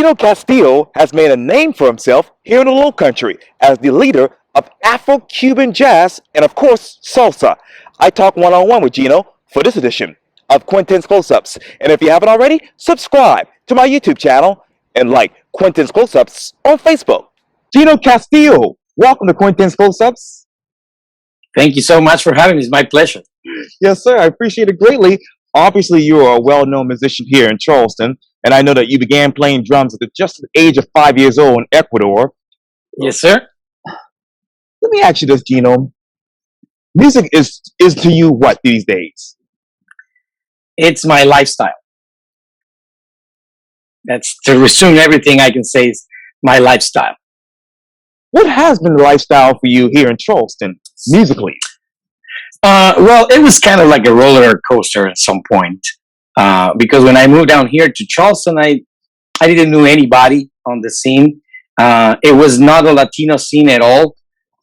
Gino Castillo has made a name for himself here in the Low Country as the leader of Afro-Cuban jazz and, of course, salsa. I talk one-on-one with Gino for this edition of Quintin's Close-Ups. And if you haven't already, subscribe to my YouTube channel and like Quintin's Close-Ups on Facebook. Gino Castillo, welcome to Quintin's Close-Ups. Thank you so much for having me. It's my pleasure. Yes, sir. I appreciate it greatly. Obviously, you are a well-known musician here in Charleston, and I know that you began playing drums at just the age of 5 years old in Ecuador. Yes, sir. Let me ask you this, Gino. Music is to you what these days? It's my lifestyle. That's to resume everything I can say is my lifestyle. What has been the lifestyle for you here in Charleston, musically? Well, it was kind of like a roller coaster at some point. Because when I moved down here to Charleston, I didn't know anybody on the scene. It was not a Latino scene at all.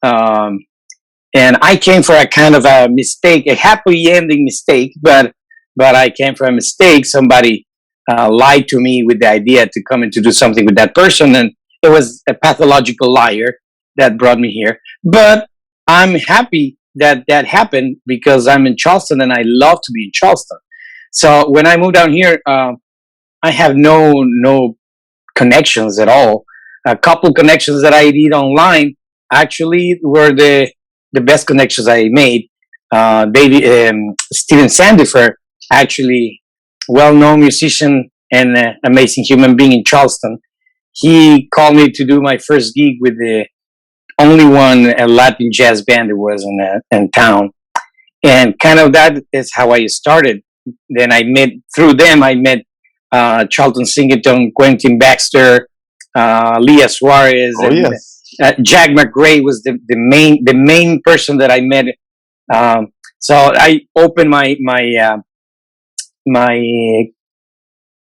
And I came for a kind of a mistake, a happy ending mistake, but I came for a mistake. Somebody lied to me with the idea to come and to do something with that person, and it was a pathological liar that brought me here. But I'm happy that that happened because I'm in Charleston and I love to be in Charleston. So when I moved down here, I have no connections at all. A couple connections that I did online actually were the best connections I made. Steven Sandifer, actually well-known musician and amazing human being in Charleston. He called me to do my first gig with the only one Latin jazz band that was in town. And kind of that is how I started. Then through them, I met Charlton Singleton, Quintin Baxter, Leah Suarez, Oh, and yes. Jack McRae was the main person that I met. So I opened my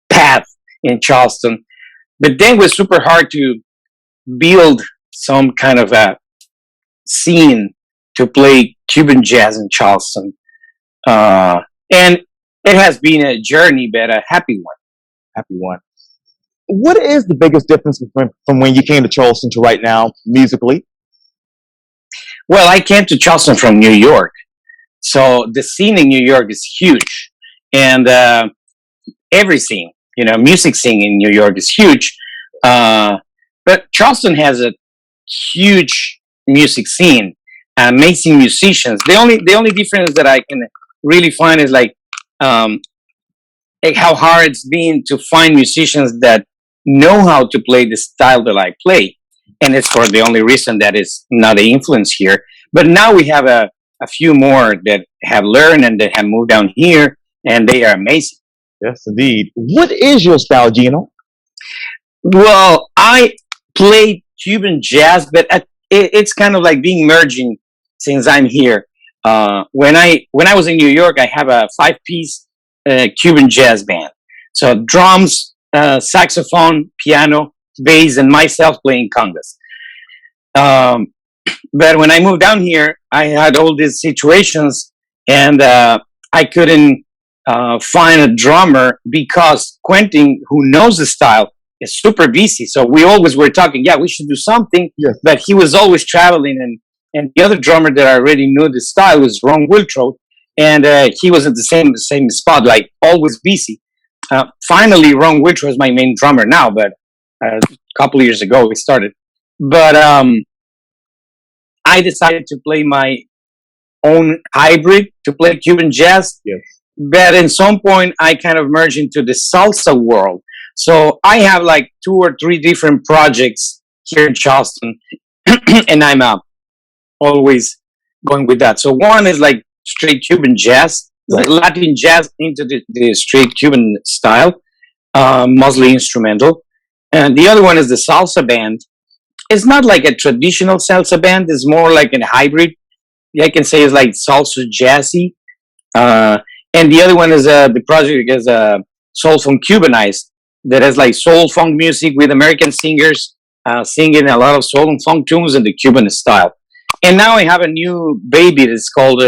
path in Charleston, but then it was super hard to build some kind of a scene to play Cuban jazz in Charleston, and it has been a journey, but a happy one. Happy one. What is the biggest difference from when you came to Charleston to right now, musically? Well, I came to Charleston from New York, so the scene in New York is huge, and every scene, music scene in New York is huge. But Charleston has a huge music scene, amazing musicians. The only difference that I can really find is like how hard it's been to find musicians that know how to play the style that I play. And it's for the only reason that is not an influence here. But now we have a few more that have learned and that have moved down here, and they are amazing. Yes, indeed. What is your style, Gino? Well, I play Cuban jazz, but it's kind of like being merging since I'm here. When I was in New York, I have a 5-piece Cuban jazz band. So drums, saxophone, piano, bass, and myself playing congas. But when I moved down here, I had all these situations, and I couldn't find a drummer because Quintin, who knows the style, is super busy. So we always were talking, yeah, we should do something. Yes. But he was always traveling, and the other drummer that I already knew the style was Ron Wiltrow, and he was at the same spot, like always busy. Finally, Ron Wiltrow is my main drummer now, but a couple of years ago we started. But I decided to play my own hybrid to play Cuban jazz. Yes. But at some point, I kind of merged into the salsa world. So I have like 2 or 3 different projects here in Charleston, and I'm always going with that. So one is like straight Cuban jazz, like Latin jazz into the straight Cuban style, mostly instrumental. And the other one is the salsa band. It's not like a traditional salsa band. It's more like a hybrid. I can say it's like salsa jazzy. And the other one is the project is Soul Funk Cubanized, that has like soul funk music with American singers singing a lot of soul and funk tunes in the Cuban style. And now I have a new baby that's called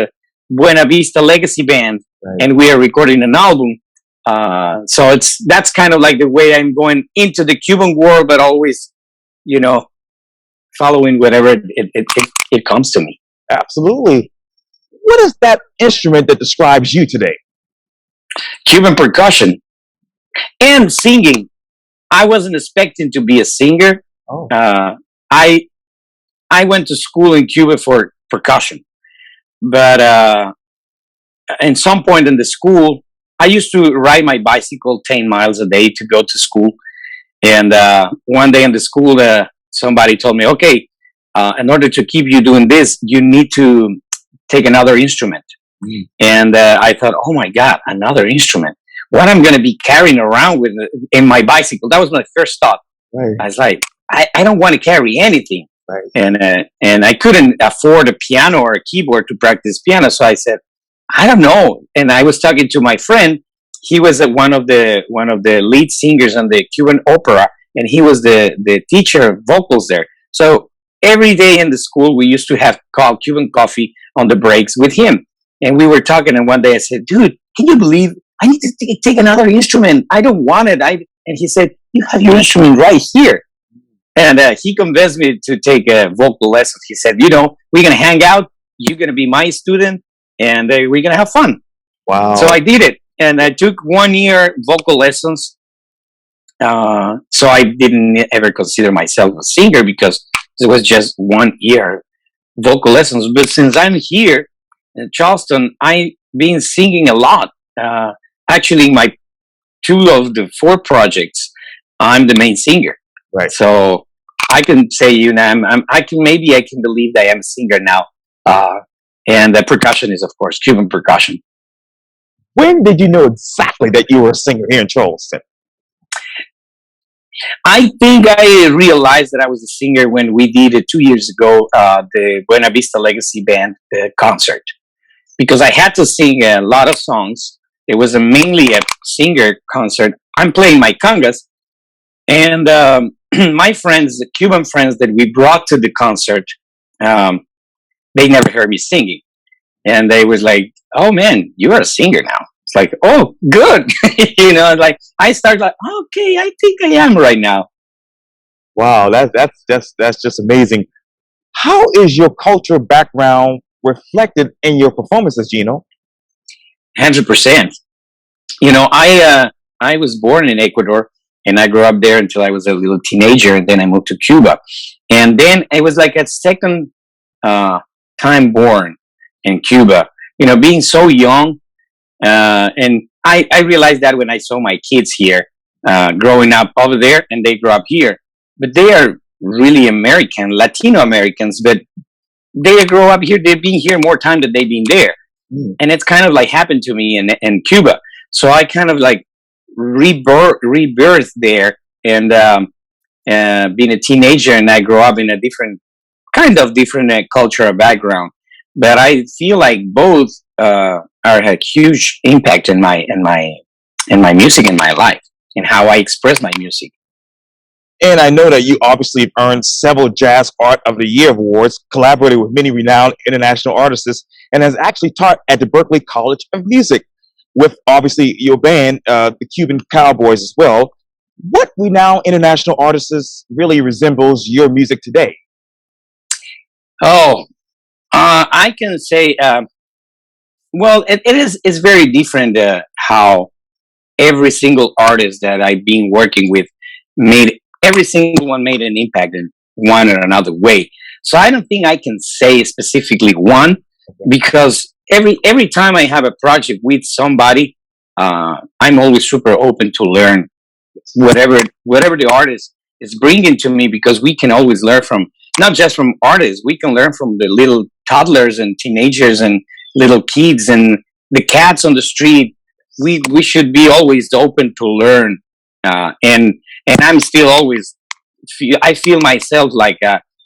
Buena Vista Legacy Band, right. And we are recording an album. So that's kind of like the way I'm going into the Cuban world, but always, you know, following whatever it comes to me. Absolutely. What is that instrument that describes you today? Cuban percussion and singing. I wasn't expecting to be a singer. Oh, Uh, I I went to school in Cuba for percussion, but in some point in the school, I used to ride my bicycle 10 miles a day to go to school. And one day in the school, somebody told me, "Okay, in order to keep you doing this, you need to take another instrument." mm, And I thought, "Oh my God, another instrument! What I'm going to be carrying around with in my bicycle?" That was my first thought. right, I was like, I don't want to carry anything, right. and I couldn't afford a piano or a keyboard to practice piano. So I said, I don't know. And I was talking to my friend. He was one of the lead singers on the Cuban opera, and he was the teacher of vocals there. So every day in the school, we used to have Cuban coffee on the breaks with him, and we were talking. And one day I said, "Dude, can you believe I need to take another instrument? I don't want it." And he said, "You have your instrument right here." And he convinced me to take vocal lessons. He said, "We're gonna hang out. You're gonna be my student, and we're gonna have fun." So Wow. I did it, and I took 1 year vocal lessons. So I didn't ever consider myself a singer because it was just 1 year vocal lessons. But since I'm here in Charleston, I've been singing a lot. Actually, my two of the four projects, I'm the main singer. Right. So I can say, I can believe that I am a singer now. And the percussion is, of course, Cuban percussion. When did you know exactly that you were a singer here in Charleston? I think I realized that I was a singer when we did it 2 years ago, the Buena Vista Legacy Band concert, because I had to sing a lot of songs. It was mainly a singer concert. I'm playing my congas, and my friends, the Cuban friends that we brought to the concert, um, they never heard me singing, and they was like, "Oh man, you are a singer now." It's like, "Oh, good," Like I started like, "Okay, I think I am right now." Wow, that's just amazing. How is your cultural background reflected in your performances, Gino? 100%. I was born in Ecuador, and I grew up there until I was a little teenager, and then I moved to Cuba, and then it was like a second uh, time born in Cuba. Being so young, and I realized that when I saw my kids here, growing up over there, and they grew up here, but they are really American, Latino Americans, but they grow up here. They've been here more time than they've been there, Mm, and it's kind of like happened to me in Cuba. So I kind of like rebirth there, and being a teenager, and I grew up in a different cultural background. But I feel like both are a huge impact in my music, in my life, and how I express my music. And I know that you obviously have earned several Jazz Art of the Year awards, collaborated with many renowned international artists, and has actually taught at the Berklee College of Music with obviously your band, the Cuban Cowboys, as well. What renowned international artists really resembles your music today? Oh, I can say, well, it's very different how every single artist that I've been working with made every single one made an impact in one or another way. So I don't think I can say specifically one, because every time I have a project with somebody, I'm always super open to learn whatever the artist is bringing to me, because we can always learn from, not just from artists, we can learn from the little toddlers and teenagers and little kids and the cats on the street. We should be always open to learn, and I'm still always I feel myself like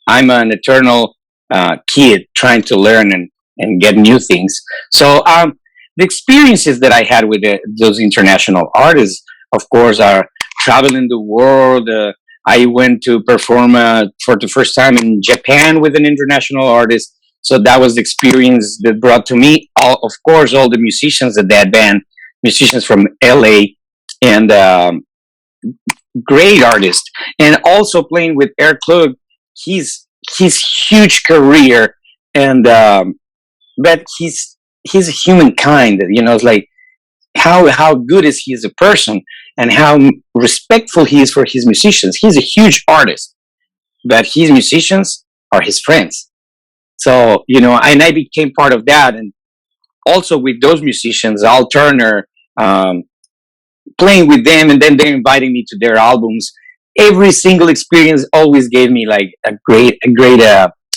I'm an eternal kid trying to learn and get new things. So the experiences that I had with those international artists, of course, are traveling the world. I went to perform for the first time in Japan with an international artist. So that was the experience that brought to me, of course, all the musicians at that band musicians from LA, and great artist. And also playing with Eric Klug, his huge career, and but he's a humankind. It's like how good is he as a person, and how respectful he is for his musicians. He's a huge artist, but his musicians are his friends. So and I became part of that, and also with those musicians, Al Turner, playing with them, and then they're inviting me to their albums. Every single experience always gave me like a great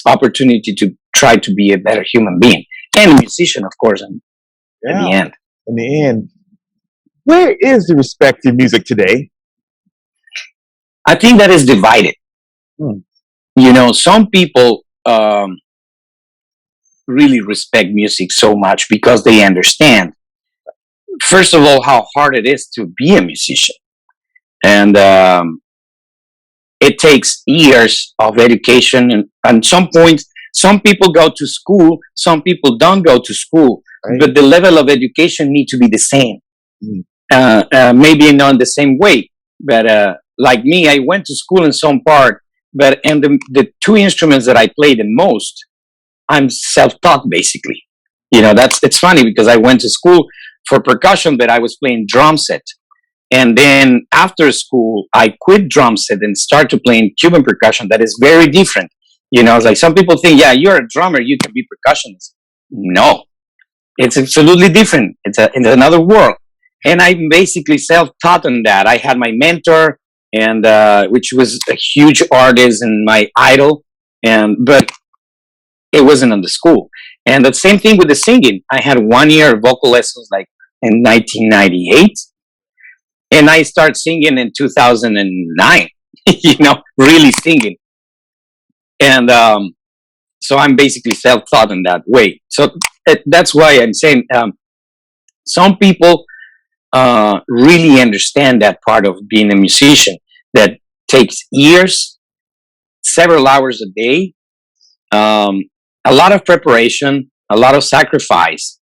opportunity to try to be a better human being and a musician, of course. And at the Yeah. end, In the end, where is the respect in music today? I think that is divided. Hmm. Some people really respect music so much because they understand, first of all, how hard it is to be a musician. And it takes years of education. And some point, some people go to school, some people don't go to school, Right. but the level of education need to be the same. Mm. Maybe not the same way, but like me, I went to school in some part, but and the two instruments that I play the most, I'm self-taught basically. It's funny because I went to school for percussion, but I was playing drum set. And then after school, I quit drum set and started playing Cuban percussion. That is very different. It's like some people think, yeah, you're a drummer, you can be percussionist. No, it's absolutely different. It's another world. And I'm basically self-taught on that. I had my mentor, and which was a huge artist and my idol, but it wasn't on the school. And the same thing with the singing. I had 1 year of vocal lessons, like in 1998, and I started singing in 2009. Really singing. And so I'm basically self-taught in that way. So that's why I'm saying some people really understand that part of being a musician that takes years, several hours a day, a lot of preparation, a lot of sacrifice.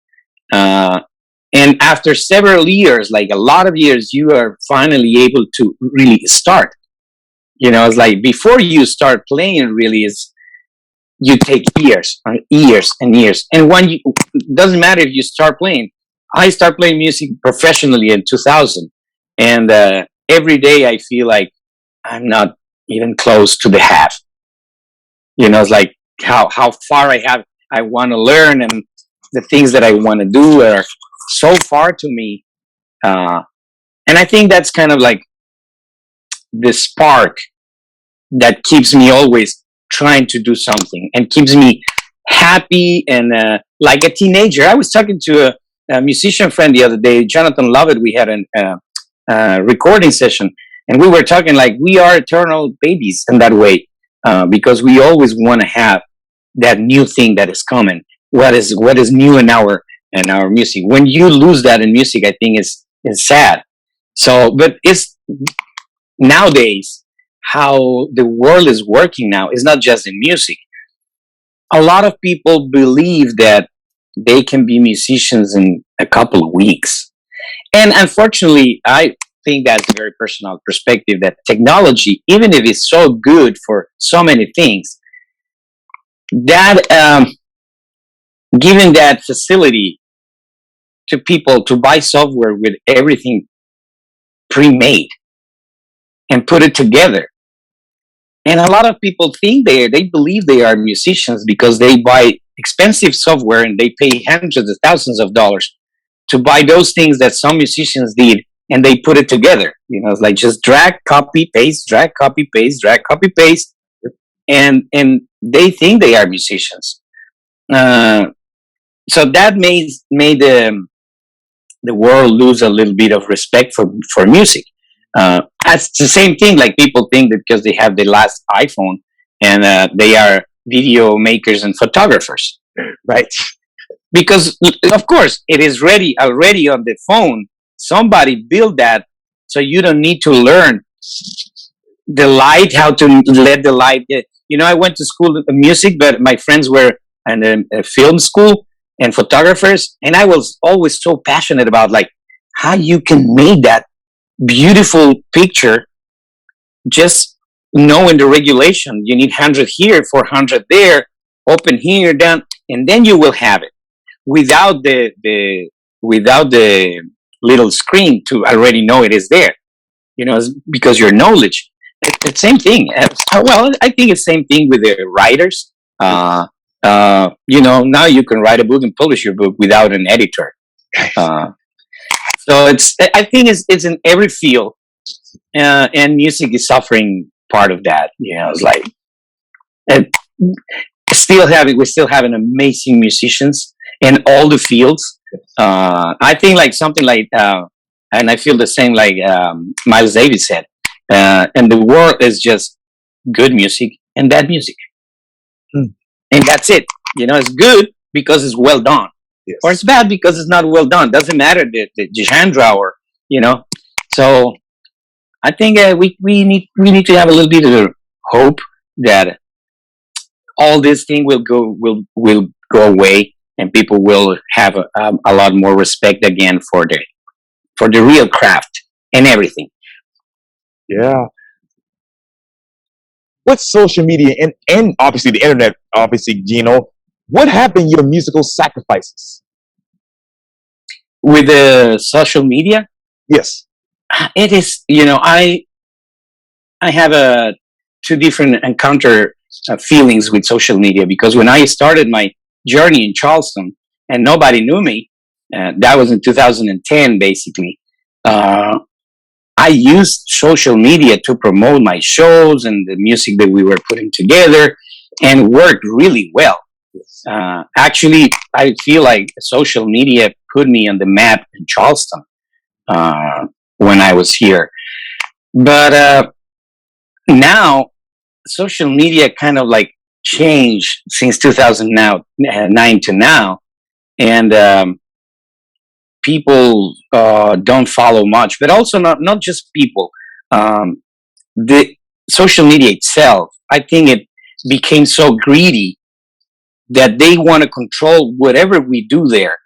And after several years, like a lot of years, you are finally able to really start. It's like before you start playing, really, you take years and years. And it doesn't matter if you start playing. I start playing music professionally in 2000, and every day I feel like I'm not even close to the half. It's like how far I want to learn, and the things that I want to do are so far to me. And I think that's kind of like the spark that keeps me always trying to do something and keeps me happy and like a teenager. I was talking to a musician friend the other day, Jonathan Lovett. We had a recording session, and we were talking like we are eternal babies in that way, because we always want to have that new thing that is coming. What is new in our music? When you lose that in music, I think is sad. So, but it's nowadays how the world is working now. It's not just in music. A lot of people believe that they can be musicians in a couple of weeks. And unfortunately, I think that's a very personal perspective, that technology, even if it's so good for so many things, that giving that facility to people to buy software with everything pre-made and put it together. And a lot of people think they believe they are musicians because they buy expensive software and they pay hundreds of thousands of dollars to buy those things that some musicians did, and they put it together. It's like just drag, copy, paste, drag, copy, paste, drag, copy, paste, and they think they are musicians. So that made the world lose a little bit of respect for music. It's the same thing, like people think that because they have the last iPhone and they are video makers and photographers, Right. because of course it is already on the phone. Somebody built that, so you don't need to learn the light, how to let the light get. I went to school music, but my friends were in a film school and photographers, and I was always so passionate about like how you can make that beautiful picture just knowing the regulation. You need 100 here, 400 there, open here, down, and then you will have it without the little screen to already know it is there. Because your knowledge. It's the same thing. Well, I think it's the same thing with the writers. Now you can write a book and publish your book without an editor. So I think it's in every field, and music is suffering part of that. It's like, and we still have an amazing musicians in all the fields. I think like something like, and I feel the same like Miles Davis said, and the world is just good music and bad music, and that's it. It's good because it's well done. Yes. Or it's bad because it's not well done. Doesn't matter the genre, or So I think we need to have a little bit of hope that all this thing will go away, and people will have a lot more respect again for the real craft and everything. Yeah. With social media and obviously the internet, obviously, Gino, what happened to your musical sacrifices? With the social media, Yes. it is, I have two different encounter feelings with social media, because when I started my journey in Charleston and nobody knew me, that was in 2010 basically. I used social media to promote my shows and the music that we were putting together, and worked really well. Actually, I feel like social media put me on the map in Charleston when I was here. But now, social media kind of like changed since 2009 to now, and people don't follow much. But also not just people. The social media itself, I think it became so greedy that they want to control whatever we do there.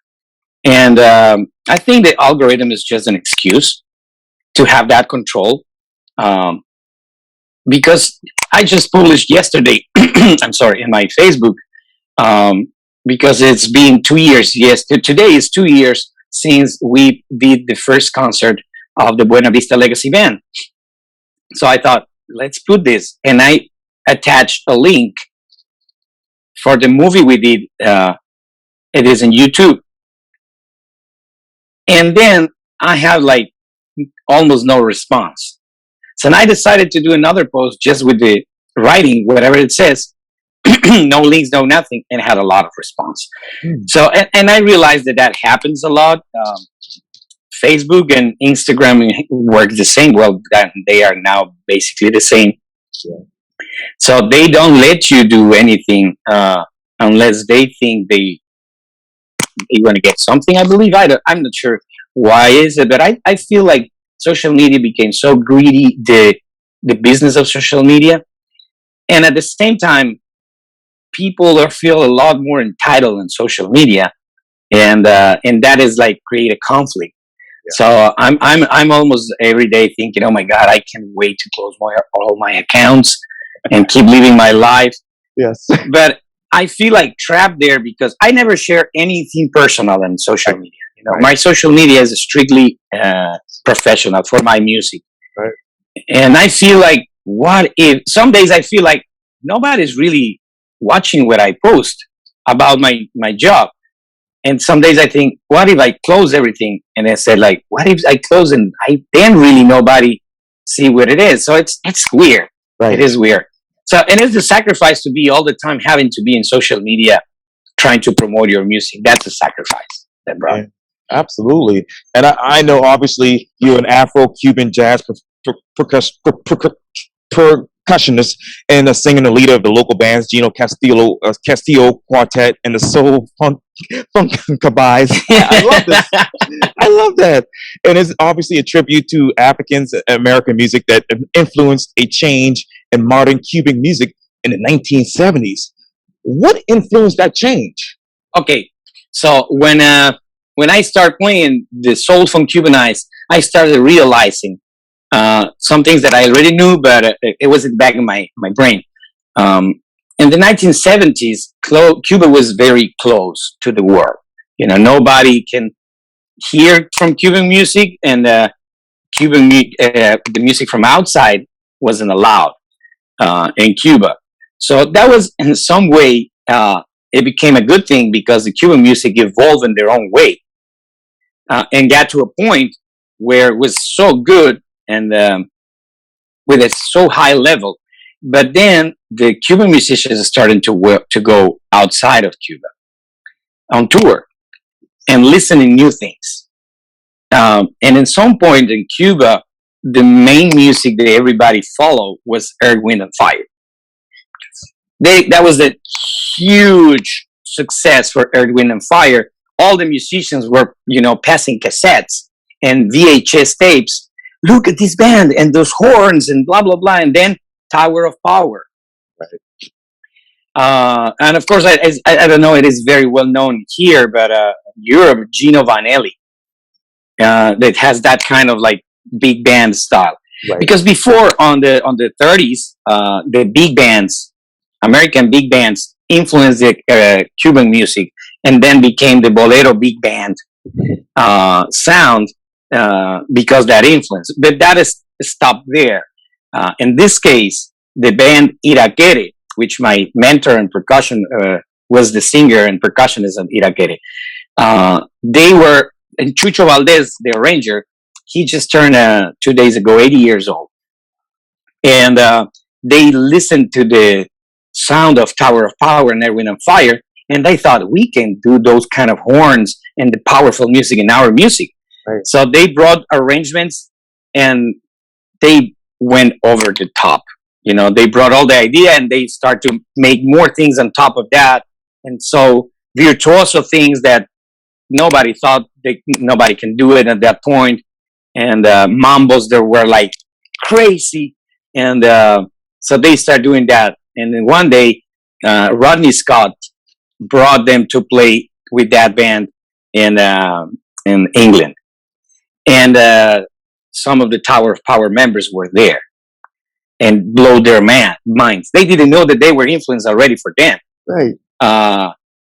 And I think the algorithm is just an excuse to have that control. Because I just published yesterday, I'm sorry, in my Facebook, because it's been 2 years. Yes, today is 2 years since we did the first concert of the Buena Vista Legacy Band. So I thought, let's put this, and I attached a link for the movie we did. It is in YouTube. And then I have like almost no response. So I decided to do another post just with the writing, whatever it says, no links, no nothing, and had a lot of response. So, and I realized that happens a lot. Facebook and Instagram work the same. Well, they are now basically the same. Yeah. So they don't let you do anything unless they think they want to get something. I believe I'm not sure why is it, but I feel like social media became so greedy, the business of social media, and at the same time, people feel a lot more entitled in social media, and that is like create a conflict. Yeah. So I'm almost every day thinking, oh my God, I can't wait to close all my accounts and keep living my life. Yes, but I feel like trapped there because I never share anything personal in social media. Right. My social media is strictly professional for my music. Right. And I feel like, what if some days I feel like nobody's really watching what I post about my job. And some days I think, what if I close everything? And I said, like, what if I close and then really nobody see what it is? So it's weird. Right. It is weird. So, and it's the sacrifice to be all the time having to be in social media, trying to promote your music. That's a sacrifice, that bro. Yeah, absolutely. And I know, obviously, you're an Afro-Cuban jazz percussionist and a singer and leader of the local bands, Gino Castillo Quartet and the Soul Funk Cabais. Yeah, I love this. I love that. And it's obviously a tribute to Africans American music that influenced a change in modern Cuban music in the 1970s. What influenced that change? Okay, so when when I started playing the soul from Cubanize, I started realizing some things that I already knew, but it wasn't back in my brain. Um, in the 1970s, Cuba was very close to the world. You know, nobody can hear from Cuban music, and the music from outside wasn't allowed in Cuba. So that was, in some way, it became a good thing because the Cuban music evolved in their own way and got to a point where it was so good and with a so high level. But then the Cuban musicians started to go outside of Cuba on tour and listening new things. And at some point in Cuba, the main music that everybody followed was Earth, Wind, and Fire. That was a huge success for Earth, Wind, and Fire. All the musicians were, passing cassettes and VHS tapes. Look at this band and those horns and blah, blah, blah. And then Tower of Power. Right. And of course, I don't know, it is very well known here, but Europe, Gino Vanelli, that has that kind of like big band style. Right. Because before on the 30s, the big bands, American big bands, influenced the Cuban music and then became the bolero big band sound because that influence. But that is stopped there. In this case, the band Iraquere, which my mentor in percussion was the singer and percussionist of Iraquere, they were, and Chucho Valdez, the arranger, he just turned 2 days ago 80 years old. And they listened to the sound of Tower of Power and Earth, Wind, and Fire, and they thought we can do those kind of horns and the powerful music in our music. Right. So they brought arrangements and they went over the top. They brought all the idea and they start to make more things on top of that. And so virtuoso things that nobody thought nobody can do it at that point. And mambos that were like crazy. And so they start doing that. And then one day, Rodney Scott brought them to play with that band in England. And some of the Tower of Power members were there and blow their minds. They didn't know that they were influenced already for them. Right.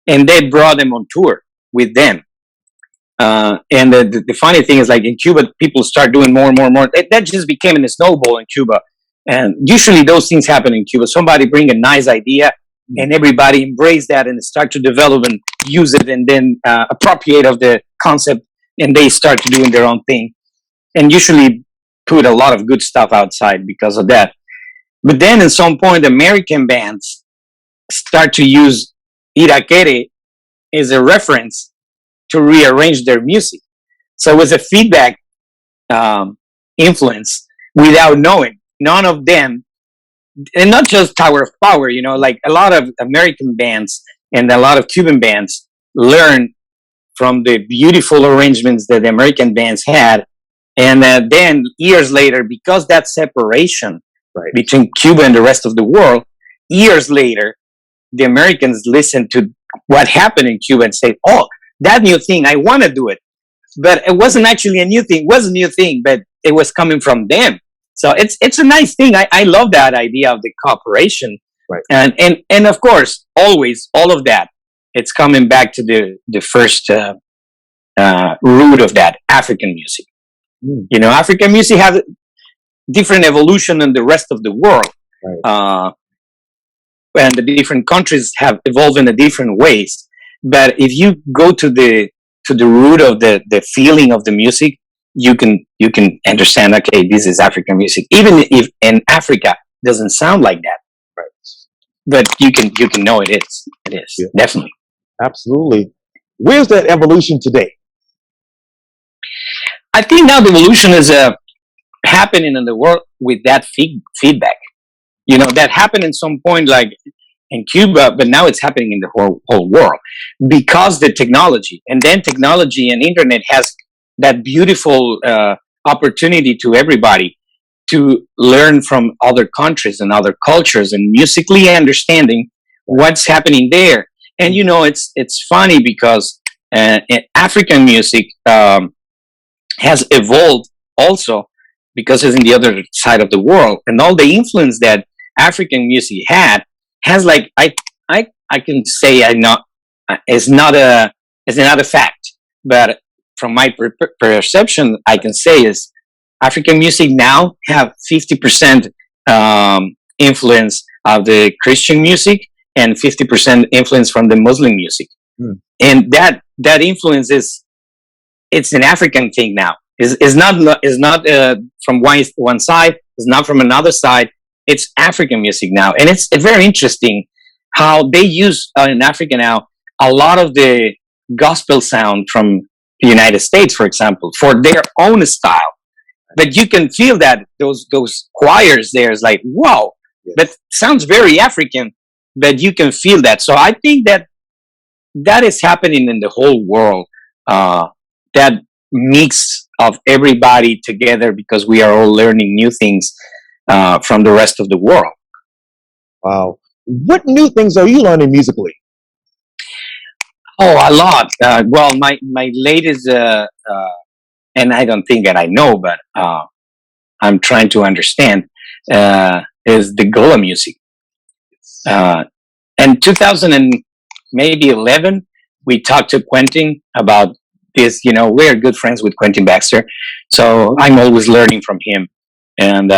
And they brought them on tour with them. And the funny thing is, like in Cuba, people start doing more and more and more. That just became a snowball in Cuba. And usually those things happen in Cuba. Somebody bring a nice idea and everybody embrace that and start to develop and use it and then appropriate of the concept and they start to doing their own thing. And usually put a lot of good stuff outside because of that. But then at some point, American bands start to use Iraquere as a reference to rearrange their music. So it was a feedback influence without knowing. None of them, and not just Tower of Power, like a lot of American bands and a lot of Cuban bands learned from the beautiful arrangements that the American bands had. And then years later, because that separation between Cuba and the rest of the world, years later, the Americans listened to what happened in Cuba and say, oh, that new thing, I want to do it. But it wasn't actually a new thing. It was a new thing, but it was coming from them. So it's a nice thing. I love that idea of the cooperation. Right. And of course, always, all of that, it's coming back to the first root of that, African music. African music has different evolution than the rest of the world. Right. And the different countries have evolved in a different ways. But if you go to the root of the feeling of the music, you can understand, okay, this is African music. Even if in Africa it doesn't sound like that. Right. But you can know it is. It is. Yeah. Definitely. Absolutely. Where's that evolution today? I think now the evolution is happening in the world with that feedback. That happened at some point like in Cuba, but now it's happening in the whole world because the technology and internet has that beautiful opportunity to everybody to learn from other countries and other cultures and musically understanding what's happening there. And it's funny because And African music has evolved also because it's in the other side of the world, and all the influence that African music had has like I can say I not it's not a fact, but from my perception, I can say is African music now have 50% influence of the Christian music and 50% influence from the Muslim music, and that influence is it's an African thing now. Is not from one side. It's not from another side. It's African music now, and it's very interesting how they use in Africa now a lot of the gospel sound from the United States, for example, for their own style. But you can feel that those choirs there is like, wow, that sounds very African. But you can feel that. So I think that is happening in the whole world. That mix of everybody together because we are all learning new things from the rest of the world. Wow. What new things are you learning musically? Oh, a lot. Well, my latest, and I don't think that I know, but I'm trying to understand, is the Gola music. In 2000 and maybe 11, we talked to Quintin about this. You know, we're good friends with Quintin Baxter, so I'm always learning from him. And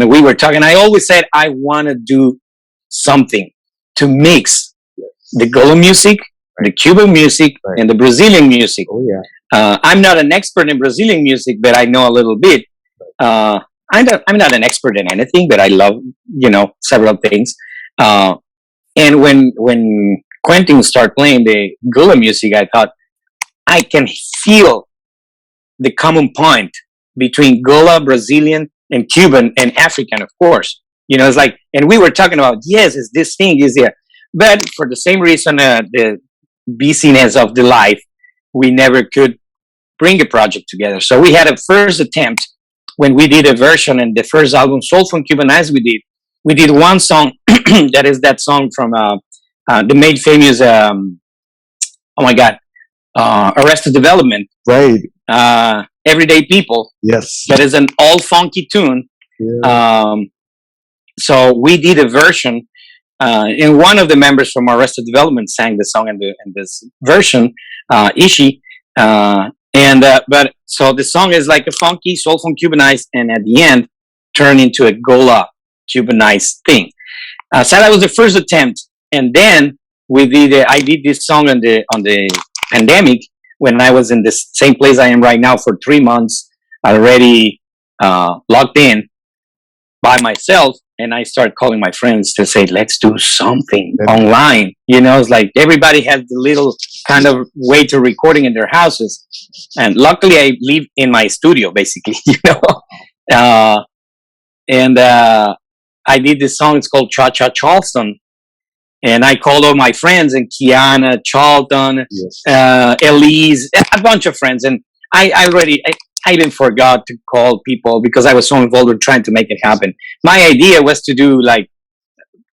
we were talking. I always said I want to do something to mix the Gola music, the Cuban music, and the Brazilian music. Oh yeah. I'm not an expert in Brazilian music, but I know a little bit. I'm not an expert in anything, but I love several things. And when Quintin started playing the Gola music, I thought I can feel the common point between Gola, Brazilian, and Cuban, and African, of course. It's like, and we were talking about, yes, is this thing is there, but for the same reason, the busyness of the life, we never could bring a project together. So we had a first attempt when we did a version in the first album, Soul from Cuban Eyes. We did one song that is that song from the made famous, oh my God, Arrested Development. Right. Everyday People. Yes. That is an all funky tune. Yeah. So we did a version, and one of the members from Arrested Development sang the song in this version, Ishi. But so the song is like a funky soul from Cubanized, and at the end turned into a Gola Cubanized thing. So that was the first attempt, and then I did this song on the pandemic when I was in the same place I am right now for 3 months, already locked in by myself. And I started calling my friends to say, let's do something online. It's like everybody has the little kind of way to recording in their houses. And luckily I live in my studio, basically, and I did this song. It's called Cha Cha Charleston. And I called all my friends, and Kiana, Charlton, Elise, a bunch of friends. And I even forgot to call people because I was so involved with trying to make it happen. My idea was to do like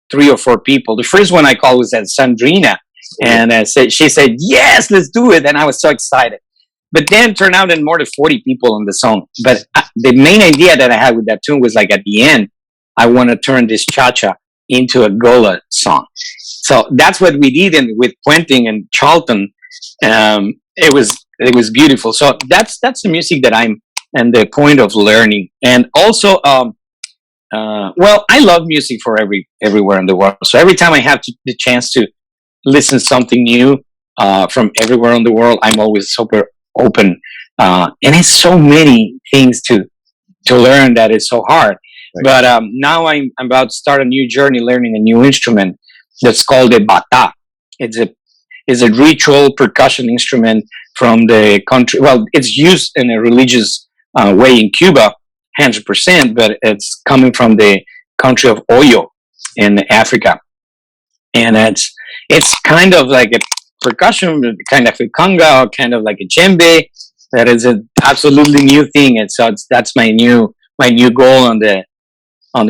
3 or 4 people. The first one I called was Sandrina, and she said, yes, let's do it. And I was so excited. But then turned out that more than 40 people on the song. But the main idea that I had with that tune was like at the end, I want to turn this cha-cha into a Gola song. So that's what we did, and with Quintin and Charlton, it was beautiful. So that's the music that I'm and the point of learning. And also, well, I love music for everywhere in the world. So every time I have the chance to listen to something new from everywhere in the world, I'm always super open. And it's so many things to learn that is so hard. Right. But now I'm about to start a new journey learning a new instrument that's called a bata. It's a ritual percussion instrument from the country. Well, it's used in a religious way in Cuba, 100%, but it's coming from the country of Oyo in Africa. And it's kind of like a percussion, kind of a conga, or kind of like a djembe. That is an absolutely new thing. And so that's my new goal on the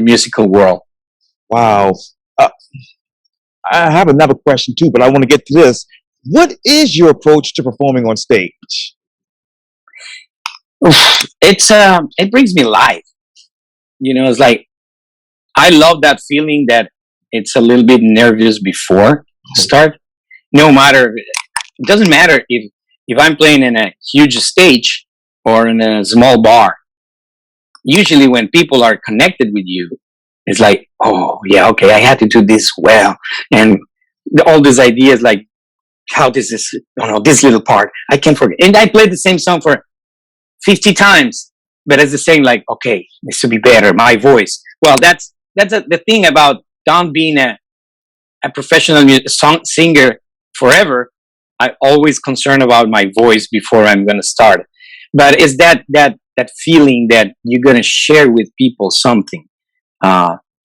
musical world. Wow. I have another question too, but I want to get to this. What is your approach to performing on stage? It brings me life. It's like I love that feeling that it's a little bit nervous before start. No matter, it doesn't matter if I'm playing in a huge stage or in a small bar. Usually, when people are connected with you, it's like, oh yeah, okay, I had to do this well, and all these ideas like how this is, this little part I can't forget. And I played the same song for 50 times, but it's the same. Like, okay, needs to be better. My voice. Well, that's the thing about Don being a professional song singer forever. I always concerned about my voice before I'm gonna start. But it's that feeling that you're gonna share with people something.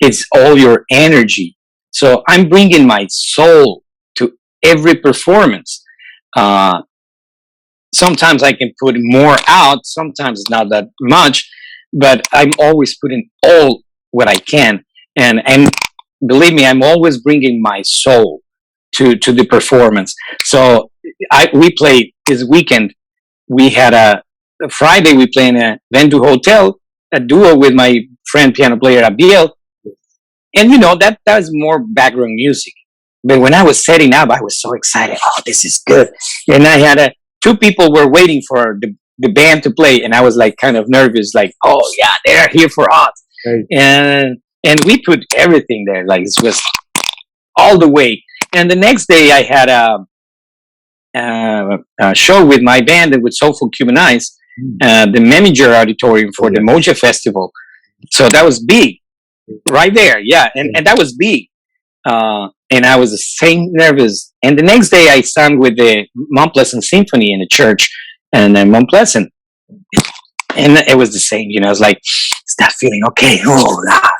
It's all your energy. So I'm bringing my soul to every performance. Uh, Sometimes I can put more out, sometimes not that much, but I'm always putting all what I can. And believe me, I'm always bringing my soul to the performance. So we played this weekend. We had a Friday. We played in a Vendu Hotel, a duo with my friend piano player Abiel, and that was more background music. But when I was setting up, I was so excited. Oh, this is good! And I had two people were waiting for the band to play, and I was like kind of nervous, like, oh yeah, they're here for us. Right. And we put everything there, like it was all the way. And the next day, I had a show with my band and with Soulful Cuban Eyes, the Meminger Auditorium for the Moja Festival. So that was big, right there, yeah, and that was big. And I was the same nervous. And the next day, I sang with the Mount Pleasant Symphony in the church, and then Mount Pleasant, and it was the same. I was like, it's that feeling, okay,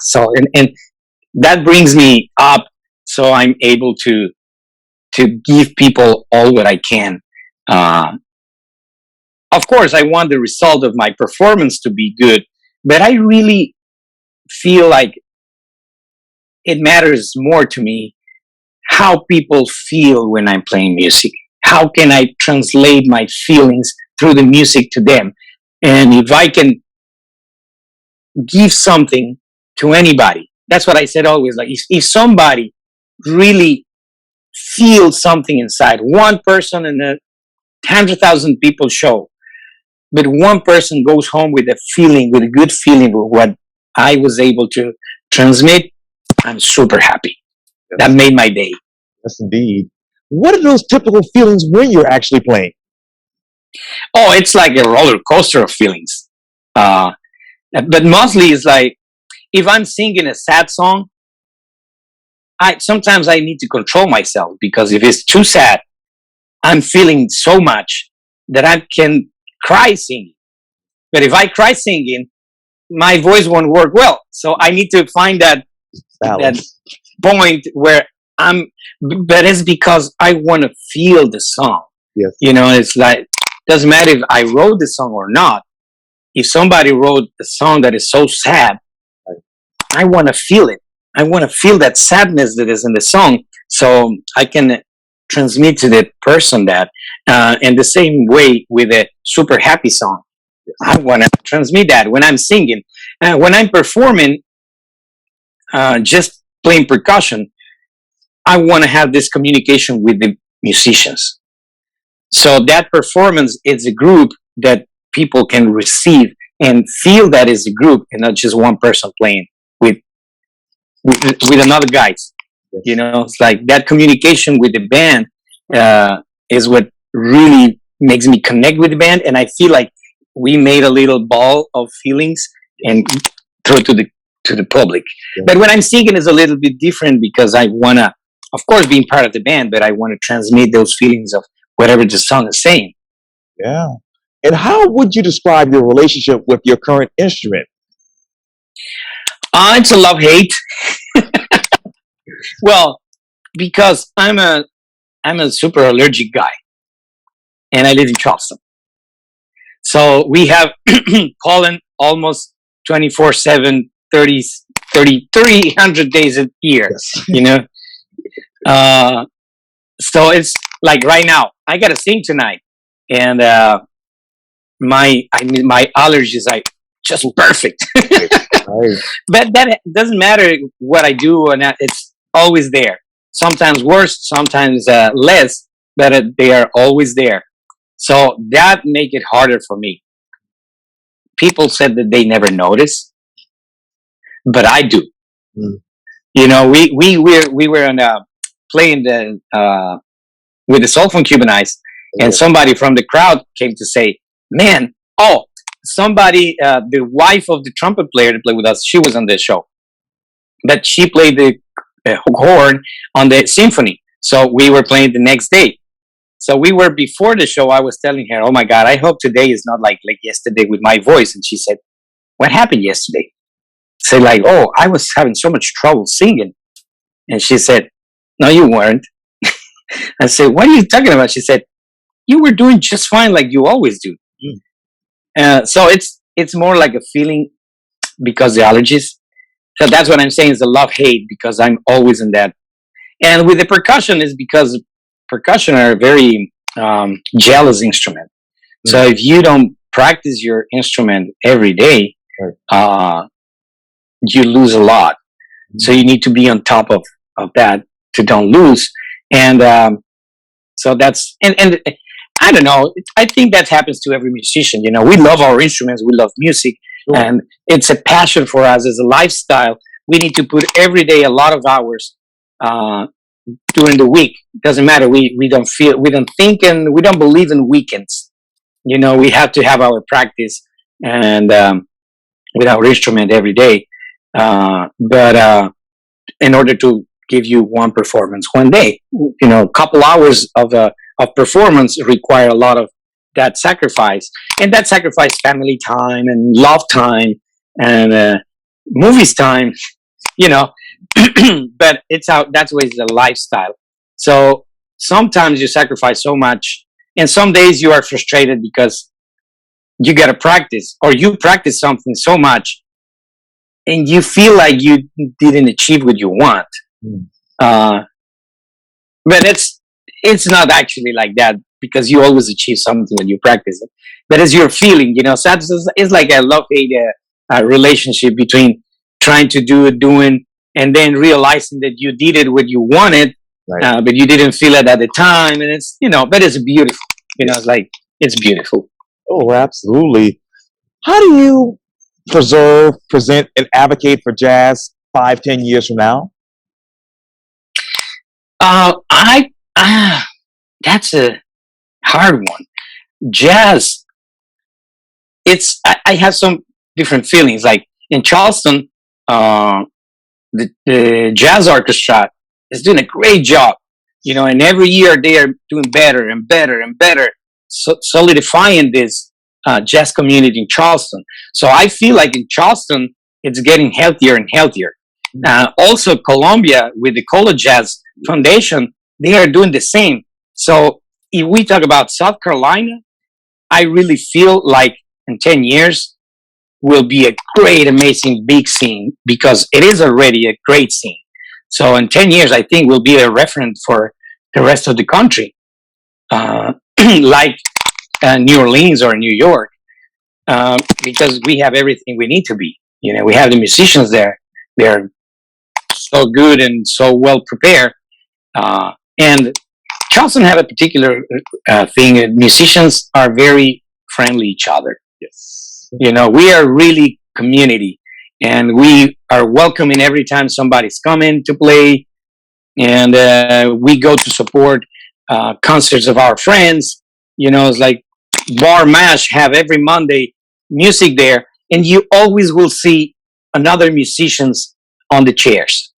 so and that brings me up, so I'm able to give people all what I can. Of course, I want the result of my performance to be good, but I really feel like it matters more to me how people feel when I'm playing music. How can I translate my feelings through the music to them? And if I can give something to anybody, that's what I said always. Like, if somebody really feels something inside, one person in a 100,000 people show, but one person goes home with a feeling, with a good feeling of what I was able to transmit, I'm super happy. Yes. That made my day. Yes, indeed. What are those typical feelings when you're actually playing? Oh, it's like a roller coaster of feelings. But mostly it's like, if I'm singing a sad song, sometimes I need to control myself, because if it's too sad, I'm feeling so much that I can cry singing. But if I cry singing, my voice won't work well. So I need to find that point where but it's because I want to feel the song. Yes. It's like, doesn't matter if I wrote the song or not. If somebody wrote a song that is so sad, I want to feel it. I want to feel that sadness that is in the song, so I can transmit to the person that. And the same way with a super happy song, I want to transmit that when I'm singing. When I'm performing, just playing percussion, I want to have this communication with the musicians. So that performance is a group that people can receive and feel that is a group, and not just one person playing with another guys. It's like that communication with the band is what really makes me connect with the band, and I feel like we made a little ball of feelings and throw it to the public. Yeah. But when I'm singing, it's a little bit different, because I wanna, of course, being part of the band, but I want to transmit those feelings of whatever the song is saying. Yeah. And how would you describe your relationship with your current instrument? It's a love-hate. Well, because I'm a super allergic guy, and I live in Charleston. So we have pollen almost 24/7, 300 days a year. Yes. So it's like right now, I gotta sing tonight, and my allergies are just perfect. Right. But that doesn't matter what I do or not. It's always there. Sometimes worse, sometimes less, but they are always there. So that make it harder for me. People said that they never notice, but I do. Mm. You know, we were on playing the with the soul from Cuban Ice, and Yeah. somebody from the crowd came to say, "Man, oh, somebody, the wife of the trumpet player that played with us, she was on the show, but she played the horn on the symphony. So we were playing the next day. So we were before the show. I was telling her, "Oh my God, I hope today is not like yesterday with my voice." And she said, "What happened yesterday?" Say like, "Oh, I was having so much trouble singing." And she said, "No, you weren't." I said, "What are you talking about?" She said, "You were doing just fine, like you always do." Mm. So it's more like a feeling because the allergies. So that's what I'm saying is a love hate because I'm always in that. And with the percussion is because percussion are a very jealous instrument. So Mm. if you don't practice your instrument every day, Right. you lose a lot. So you need to be on top of that to don't lose. And so that's and I don't know. I think that happens to every musician. You know, we love our instruments, we love music, Sure. and it's a passion for us as a lifestyle. We need to put every day a lot of hours uh, during the week. Doesn't matter. We don't feel, we don't think, and we don't believe in weekends. You know, we have to have our practice and with our instrument every day. But in order to give you one performance one day, you know, a couple hours of performance require a lot of that sacrifice, and that sacrifice family time and love time and movies time, you know. But it's how that's always the lifestyle. So sometimes you sacrifice so much, and some days you are frustrated because you got to practice or you practice something so much and you feel like you didn't achieve what you want. Mm. Uh, but it's not actually like that because you always achieve something when you practice it. But it's your feeling, you know. So it's like a love hate relationship between trying to do it, doing, and then realizing that you did it what you wanted, Right. but you didn't feel it at the time. And it's, you know, but it's beautiful. You know, it's like it's beautiful. Oh, absolutely. How do you preserve, present, and advocate for jazz 5, 10 years from now? I that's a hard one. Jazz, I have some different feelings. Like in Charleston, uh, the jazz orchestra is doing a great job, you know, and every year they are doing better and better and better, solidifying this jazz community in Charleston. So I feel like in Charleston, it's getting healthier and healthier. Also, Colombia with the College Jazz Foundation, they are doing the same. So if we talk about South Carolina, I really feel like in 10 years will be a great, amazing, big scene because it is already a great scene. So in 10 years, I think will be a reference for the rest of the country, like New Orleans or New York, because we have everything we need to be. You know, we have the musicians there. They're so good and so well prepared. And Charleston have a particular thing. Musicians are very friendly each other. Yes. You know, we are really community, and we are welcoming every time somebody's coming to play, and we go to support concerts of our friends. You know, it's like Bar Mash have every Monday music there, and you always will see another musicians on the chairs,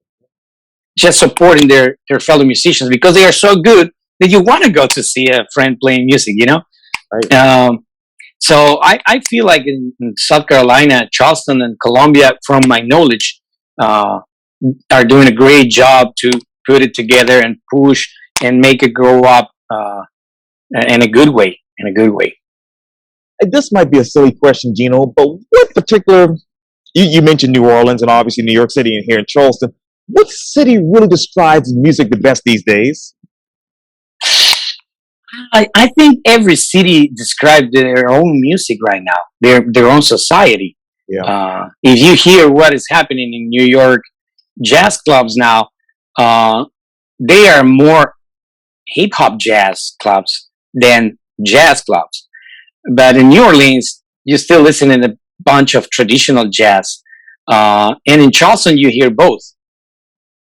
just supporting their fellow musicians because they are so good that you want to go to see a friend playing music. You know. Right. So I feel like in South Carolina, Charleston, and Columbia, from my knowledge, uh, are doing a great job to put it together and push and make it grow up in a good way. In a good way. This might be a silly question, Gino, but what particular, you mentioned New Orleans and obviously New York City and here in Charleston. What city really describes music the best these days? I think every city describes their own music right now, their own society. Yeah. If you hear what is happening in New York jazz clubs now, uh, they are more hip hop jazz clubs than jazz clubs. But in New Orleans, you still listen in a bunch of traditional jazz, and in Charleston, you hear both.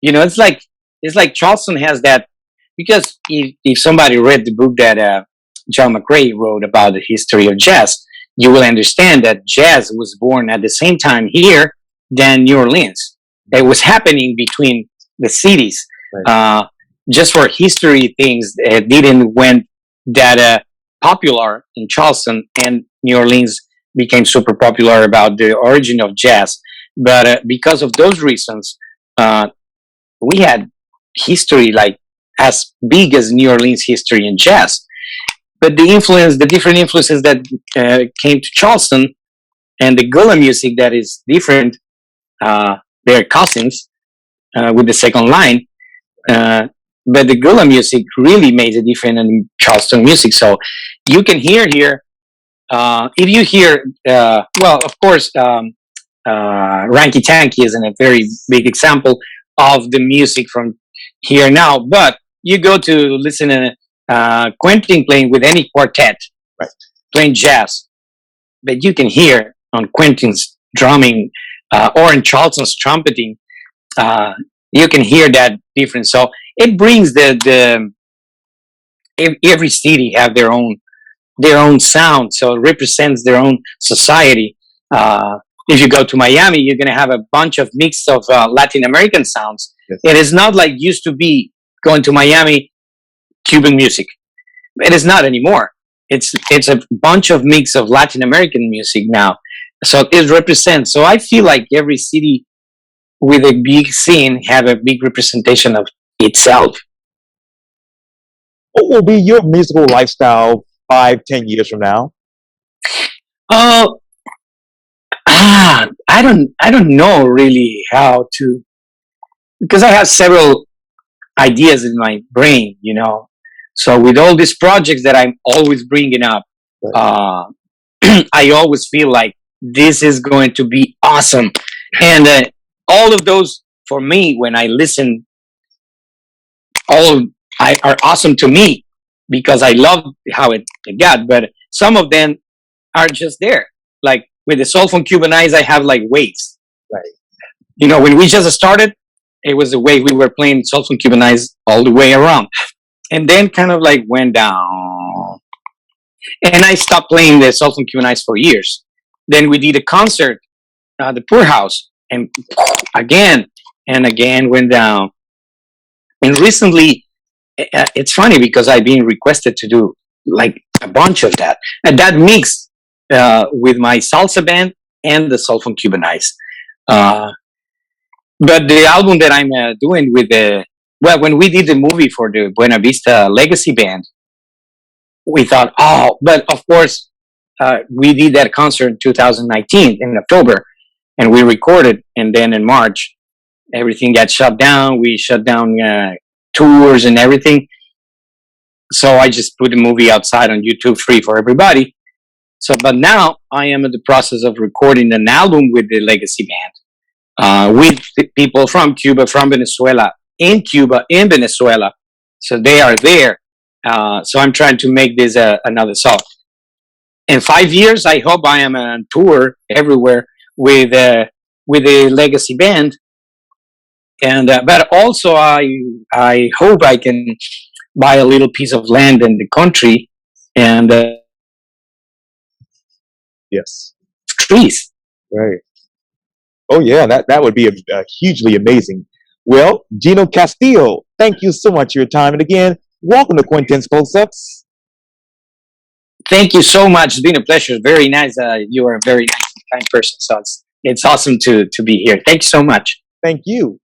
You know, it's like Charleston has that because if somebody read the book that John McRae wrote about the history of jazz, you will understand that jazz was born at the same time here than New Orleans. It was happening between the cities. Right. Just for history things, didn't went that popular in Charleston, and New Orleans became super popular about the origin of jazz. But because of those reasons, uh, we had history like as big as New Orleans history in jazz. But the different influences that came to Charleston and the Gullah music that is different, uh, they're cousins with the second line. Uh, but the Gullah music really made a difference in Charleston music. So you can hear here, if you hear, well, of course, Ranky Tanky is a very big example of the music from here now. But you go to listen to Quintin playing with any quartet, Right. playing jazz, but you can hear on Quintin's drumming or in Charleston's trumpeting, uh, you can hear that difference. So it brings every city have their own sound, so it represents their own society. If you go to Miami, you're going to have a bunch of mix of Latin American sounds. Yes. It is not like used to be going to Miami Cuban music. It is not anymore. It's a bunch of mix of Latin American music now. So it represents. So I feel like every city with a big scene have a big representation of itself. What will be your musical lifestyle 5, 10 years from now? Oh, I don't know really how to, because I have several ideas in my brain, you know. So with all these projects that I'm always bringing up, uh, I always feel like this is going to be awesome, and all of those for me when I listen, all are awesome to me because I love how it got. But some of them are just there, like with the Soul from Cuban Eyes, I have like waves. Right. You know, when we just started, it was the way we were playing Soul from Cuban Eyes all the way around, and then kind of like went down. And I stopped playing the Soul from Cuban Eyes for years. Then we did a concert, the Poor House, and again and again went down. And recently, it's funny because I've been requested to do like a bunch of that, and that mix with my salsa band and the Soul from Cuban Eyes. Uh, but the album that I'm doing with when we did the movie for the Buena Vista Legacy Band, we thought, oh, but of course, we did that concert in 2019 in October, and we recorded, and then in March, everything got shut down. We shut down tours and everything. So I just put the movie outside on YouTube free for everybody. So, but now I am in the process of recording an album with the Legacy Band, with people from Cuba, from Venezuela, in Cuba, in Venezuela. So they are there. So I'm trying to make this another song. In 5 years, I hope I am on tour everywhere with the Legacy Band. And but also I hope I can buy a little piece of land in the country and Yes. trees. Right. Oh yeah, that would be hugely amazing. Well, Gino Castillo, thank you so much for your time, and again, welcome to Quintin's Close-Ups. Thank you so much. It's been a pleasure. Very nice. You are a very nice and kind person. So it's awesome to be here. Thank you so much. Thank you.